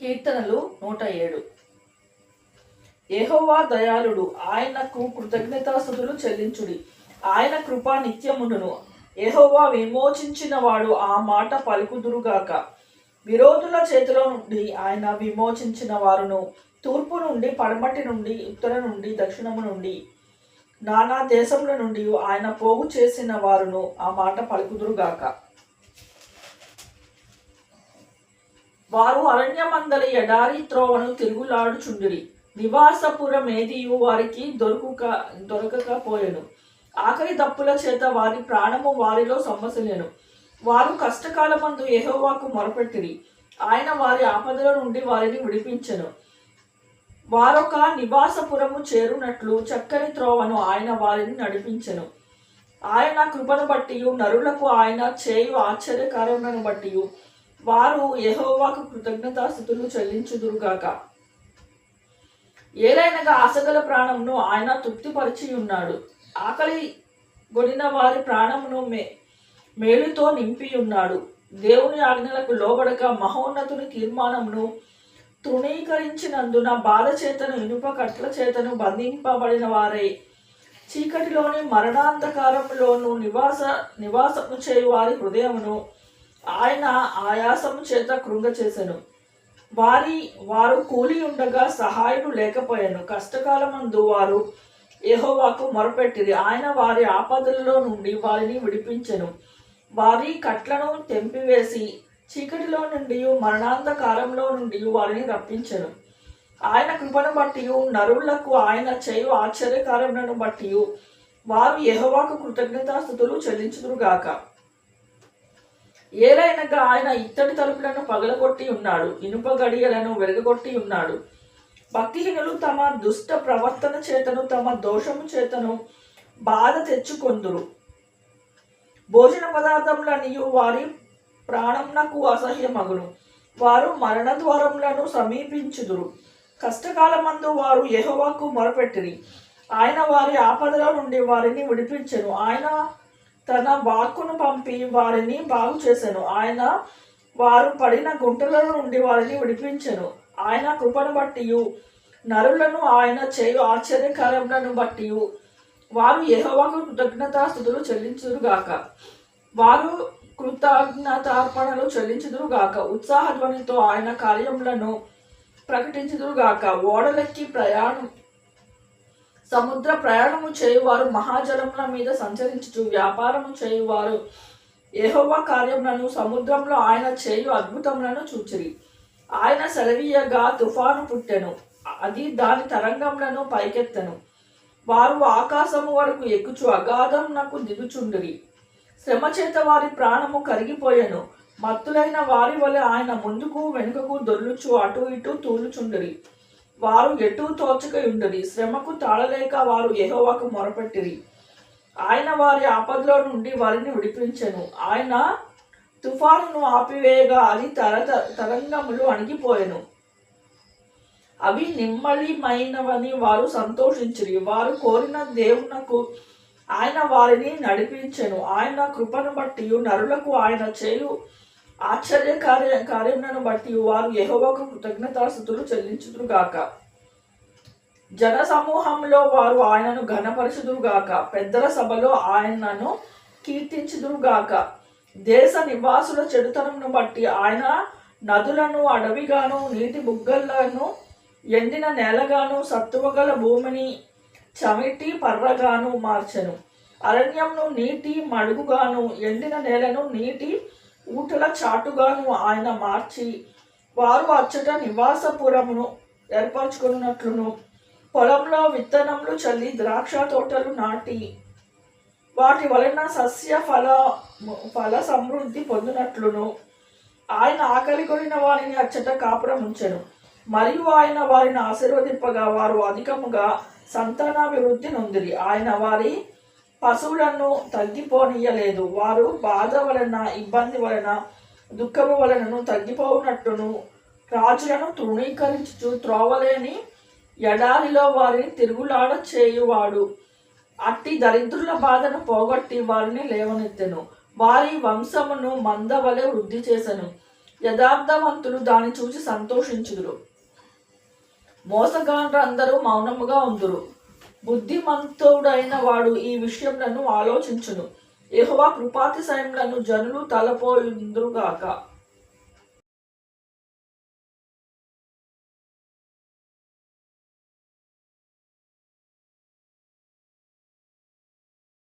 కీర్తనలు 107. యెహోవా దయాళుడు, ఆయనకు కృతజ్ఞతాస్తుతులు చెల్లించుడి. ఆయన కృప నిత్యముండును. యెహోవా విమోచించిన వాడు ఆ మాట పలుకుదురుగాక. విరోధుల చేతిలో నుండి ఆయన విమోచించిన వారును, తూర్పు నుండి, పడమటి నుండి, ఉత్తర నుండి, దక్షిణము నుండి, నానా దేశముల నుండి ఆయన పోగు చేసిన వారును ఆ మాట పలుకుదురుగాక. వారు అరణ్యమందలి ఎడారి త్రోవను తిరుగులాడుచుండిరి. నివాసపురమేదియు వారికి దొరకకపోయెను. ఆకలి దప్పుల చేత వారి ప్రాణము వారిలో సొమ్మసిల్లెను. వారు కష్టకాలమందు యెహోవాకు మొరపెట్టిరి. ఆయన వారి ఆపదల నుండి వారిని విడిపించెను. వారొక నివాసపురము చేరునట్లు చక్కని త్రోవను ఆయన వారిని నడిపించెను. ఆయన కృపను బట్టియు నరులకు ఆయన చేయు ఆశ్చర్యకార్యములను బట్టియు వారు యెహోవాకు కృతజ్ఞతాస్తుతులు చెల్లించుదురుగాక. ఏలైనగా ఆశగల ప్రాణమును ఆయన తృప్తిపరిచి ఉన్నాడు. ఆకలి గొనిన వారి ప్రాణమును మేలుతో నింపి ఉన్నాడు. దేవుని ఆజ్ఞలకు లోబడక మహోన్నతుని తీర్మానమును తృణీకరించినందున బాధ చేతను ఇనుప కట్ల చేతను బంధింపబడిన వారై చీకటిలోని మరణాంధకారములోను నివాసము చేయు వారి హృదయమును ఆయన ఆయాసము చేత కృంగచేసెను. వారు కూలి ఉండగా సహాయుడు లేకపోయాను. కష్టకాలమందు వారు యెహోవాకు మొరపెట్టిరి. ఆయన వారి ఆపదలలో నుండి వారిని విడిపించెను. వారి కట్లను తెంపివేసి చీకటిలో నుండి మరణాంధకారంలో నుండి వారిని రప్పించెను. ఆయన కృపను బట్టి నరులకు ఆయన చేయు ఆశ్చర్యకార్యములను బట్టి వారు యెహోవాకు కృతజ్ఞతాస్తుతులు చెల్లించుదురుగాక. ఏలైనగా ఆయన ఇత్తడి తలుపులను పగలగొట్టి ఉన్నాడు, ఇనుప గడియలను వెరగొట్టి ఉన్నాడు. భక్తిహీనులు తమ దుష్ట ప్రవర్తన చేతను తమ దోషము చేతను బాధ తెచ్చుకొందురు. భోజన పదార్థములనియు వారి ప్రాణమునకు అసహ్యమగును. వారు మరణ ద్వారములను సమీపించుదురు. కష్టకాలమందు వారు యెహోవాకు మొరపెట్టిరి. ఆయన వారి ఆపదల నుండి వారిని విడిపించెను. ఆయన తన వాక్కును పంపి వారిని బాగు చేసెను. ఆయన వారు పడిన గుంటల నుండి వారిని విడిపించెను. ఆయన కృపను బట్టి నరులను ఆయన చేయు ఆశ్చర్యకార్యములను బట్టి వారు యెహోవాకు కృతజ్ఞతాస్తుతులు చెల్లించుదురుగాక. వారు కృతజ్ఞతార్పణలు చెల్లించుదురుగాక. ఉత్సాహధ్వనితో ఆయన కార్యములను ప్రకటించుదురుగాక. ఓడలెక్కి సముద్ర ప్రయాణము చేయువారు మహాజలముల మీద సంచరించుచు వ్యాపారము చేయువారు యెహోవా కార్యములను సముద్రంలో ఆయన చేయు అద్భుతములను చూచిరి. ఆయన సెలవీయగా తుఫాను పుట్టెను. అది దాని తరంగములను పైకెత్తెను. వారు ఆకాశము వరకు ఎక్కుచు అగాధమునకు దిగుచుండిరి. శ్రమ చేత వారి ప్రాణము కరిగిపోయెను. మత్తులైన వారి వలె ఆయన ముందుకు వెనుకకు దొర్లుచు అటు ఇటు తూలుచుండిరి. వారు ఎటూ తోచకయుండిరి. శ్రమకు తాళలేక వారు యెహోవాకు మొరపెట్టిరి. ఆయన వారి ఆపదలో నుండి వారిని విడిపించెను. ఆయన తుఫానును ఆపివేయగా అది తరంగములు అణిగిపోయెను. అవి నిమ్మళమైనవని వారు సంతోషించిరి. వారు కోరిన దేవునకు ఆయన వారిని నడిపించెను. ఆయన కృపను బట్టి నరులకు ఆయన చేయు కార్యములను బట్టి వారు యెహోవాకు కృతజ్ఞతాస్తుతులు చెల్లించుదురుగాక. జన సమూహంలో వారు ఆయనను ఘనపరచుదురుగాక. పెద్దల సభలో ఆయనను కీర్తించుదురుగాక. దేశ నివాసుల చెడుతనమును బట్టి ఆయన నదులను అడవిగాను నీటి బుగ్గలను ఎండిన నేలగాను సత్తువగల భూమిని చమిటి పర్రగాను మార్చెను. అరణ్యంను నీటి మడుగుగాను ఎండిన నేలను నీటి ఊటల చాటుగాను ఆయన మార్చి వారు అచ్చట నివాసపురమును ఏర్పరచుకున్నట్లును పొలంలో విత్తనములు చల్లి ద్రాక్ష తోటలు నాటి వాటి వలన సస్య ఫల సమృద్ధి పొందినట్లును ఆయన ఆకలి కొనిన వారిని అచ్చట కాపురం ఉంచెను. మరియు ఆయన వారిని ఆశీర్వదింపగా వారు అధికముగా సంతానాభివృద్ధి నొందిరి. ఆయన వారి పశువులను తగ్గిపోనీయలేదు. వారు బాధ వలన ఇబ్బంది వలన దుఃఖము వలనను తగ్గిపోవునట్టును రాజులను తృణీకరించుచు త్రోవలేని ఎడారిలో వారిని తిరుగులాడ చేయువాడు. అట్టి దరిద్రుల బాధను పోగొట్టి వారిని లేవనెత్తెను. వారి వంశమును మందవలె వృద్ధి చేసెను. యథార్థవంతులు దాన్ని చూసి సంతోషించుదురు. మోసగాండ్రందరూ మౌనముగా ఉందురు. బుద్ధిమంతుడైన వాడు ఈ విషయములను ఆలోచించును. యెహోవా కృపాతిశయములను జనులు తలపోయుందురుగాక.